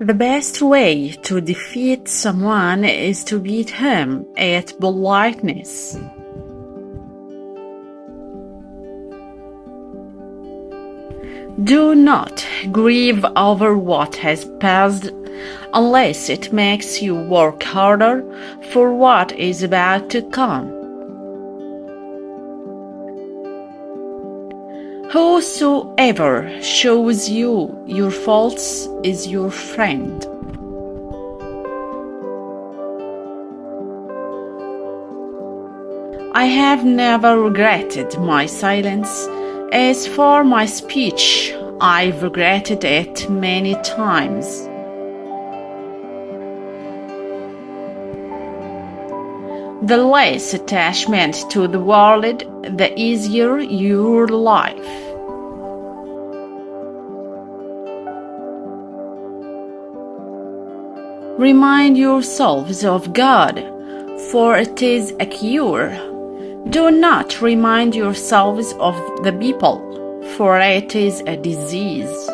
The best way to defeat someone is to beat him at politeness. Do not grieve over what has passed unless it makes you work harder for what is about to come. Whosoever shows you your faults is your friend. I have never regretted my silence. As for my speech, I've regretted it many times. The less attachment to the world, the easier your life. Remind yourselves of God, for it is a cure. Do not remind yourselves of the people, for it is a disease.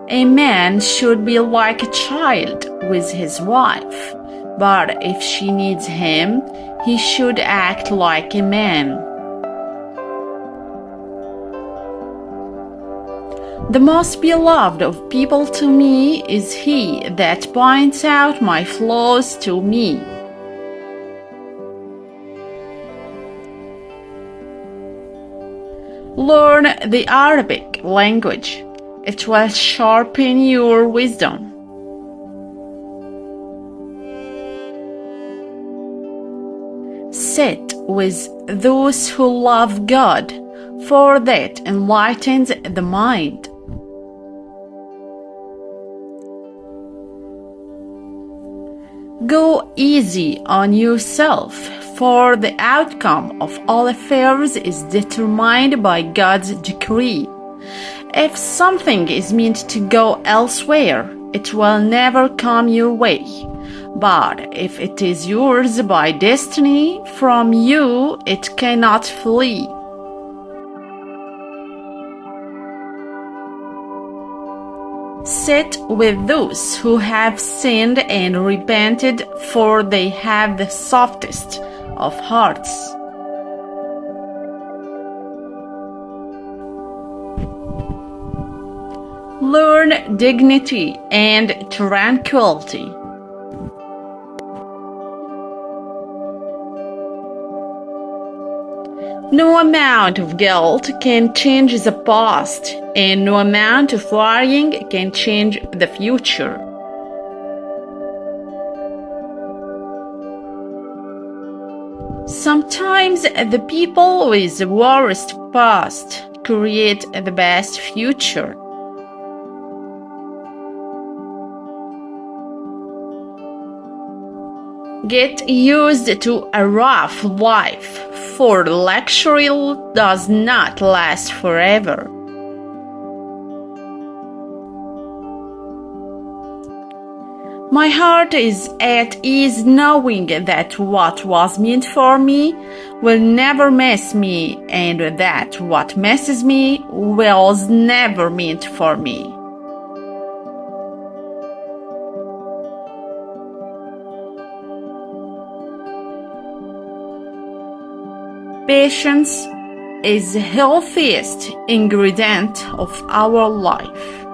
A man should be like a child with his wife, but if she needs him, he should act like a man. The most beloved of people to me is he that points out my flaws to me. Learn the Arabic language. It will sharpen your wisdom. Sit with those who love God, for that enlightens the mind. Go easy on yourself, for the outcome of all affairs is determined by God's decree. If something is meant to go elsewhere, it will never come your way. But if it is yours by destiny, from you it cannot flee. Sit with those who have sinned and repented, for they have the softest of hearts. Learn dignity and tranquility. No amount of guilt can change the past, and no amount of worrying can change the future. Sometimes the people with the worst past create the best future. Get used to a rough life, for luxury does not last forever. My heart is at ease knowing that what was meant for me will never miss me, and that what misses me was never meant for me. Patience is the healthiest ingredient of our life.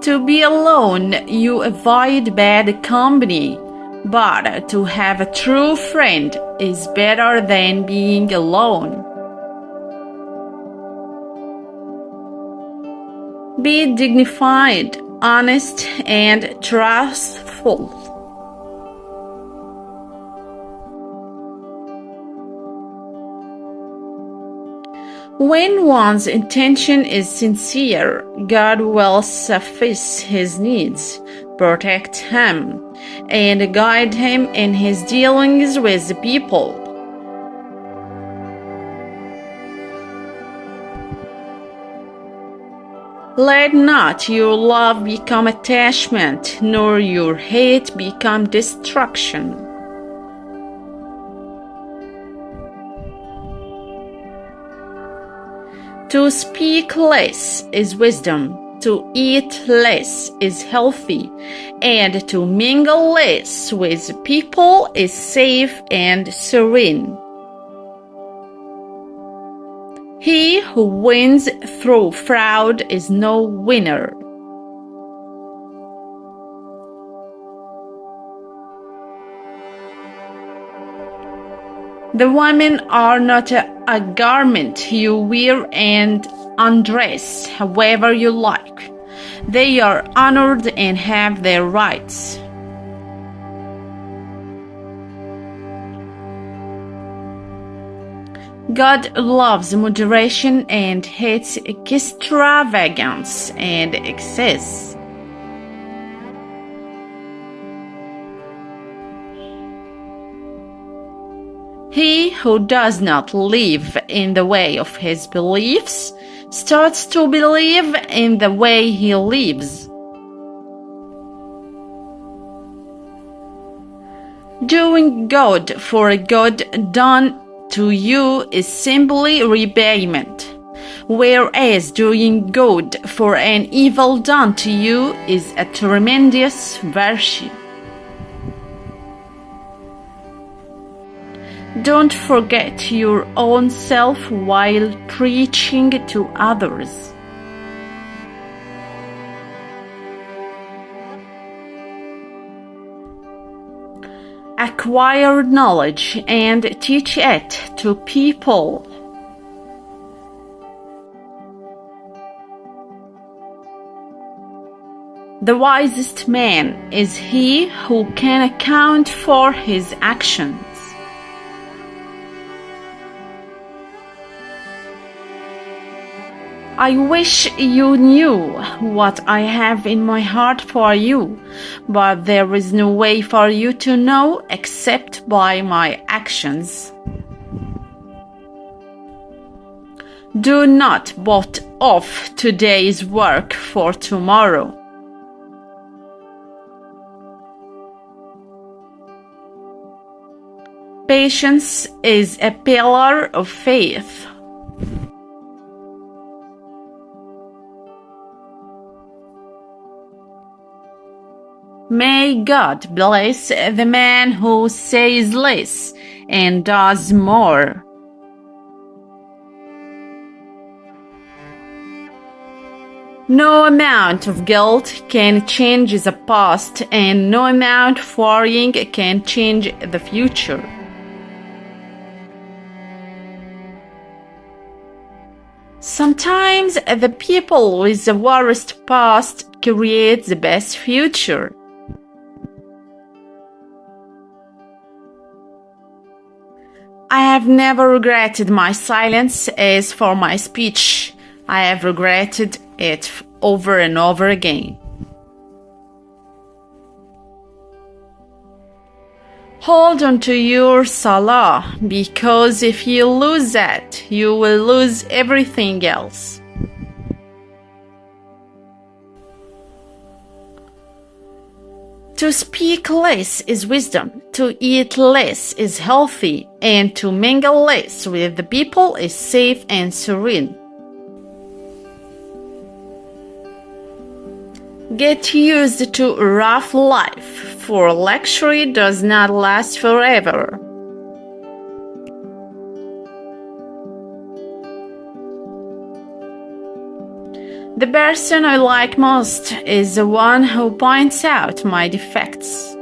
To be alone, you avoid bad company, but to have a true friend is better than being alone. Be dignified, honest, and trustful. When one's intention is sincere, God will suffice his needs, protect him, and guide him in his dealings with the people. Let not your love become attachment, nor your hate become destruction. To speak less is wisdom, to eat less is healthy, and to mingle less with people is safe and serene. He who wins through fraud is no winner. The women are not a garment you wear and undress however you like. They are honored and have their rights. God loves moderation and hates extravagance and excess. He who does not live in the way of his beliefs starts to believe in the way he lives. Doing good for a good done to you is simply repayment, whereas doing good for an evil done to you is a tremendous virtue. Don't forget your own self while preaching to others. Acquire knowledge and teach it to people. The wisest man is he who can account for his actions. I wish you knew what I have in my heart for you, but there is no way for you to know except by my actions. Do not put off today's work for tomorrow. Patience is a pillar of faith. May God bless the man who says less and does more. No amount of guilt can change the past, and no amount of worrying can change the future. Sometimes the people with the worst past create the best future. I have never regretted my silence. As for my speech, I have regretted it over and over again. Hold on to your salah, because if you lose that, you will lose everything else. To speak less is wisdom, to eat less is healthy, and to mingle less with the people is safe and serene. Get used to a rough life, for luxury does not last forever. The person I like most is the one who points out my defects.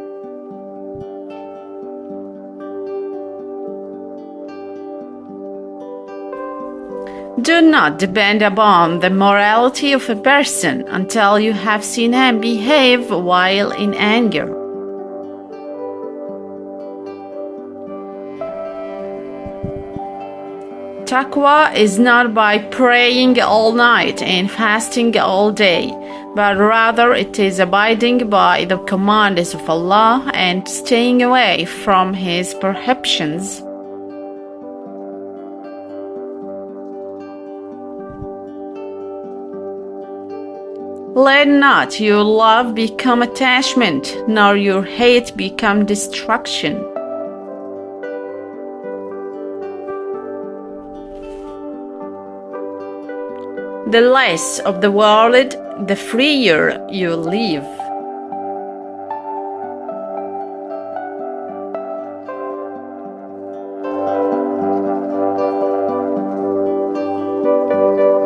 Do not depend upon the morality of a person until you have seen him behave while in anger. Taqwa is not by praying all night and fasting all day, but rather it is abiding by the commands of Allah and staying away from His prohibitions. Let not your love become attachment, nor your hate become destruction. The less of the world, the freer you live.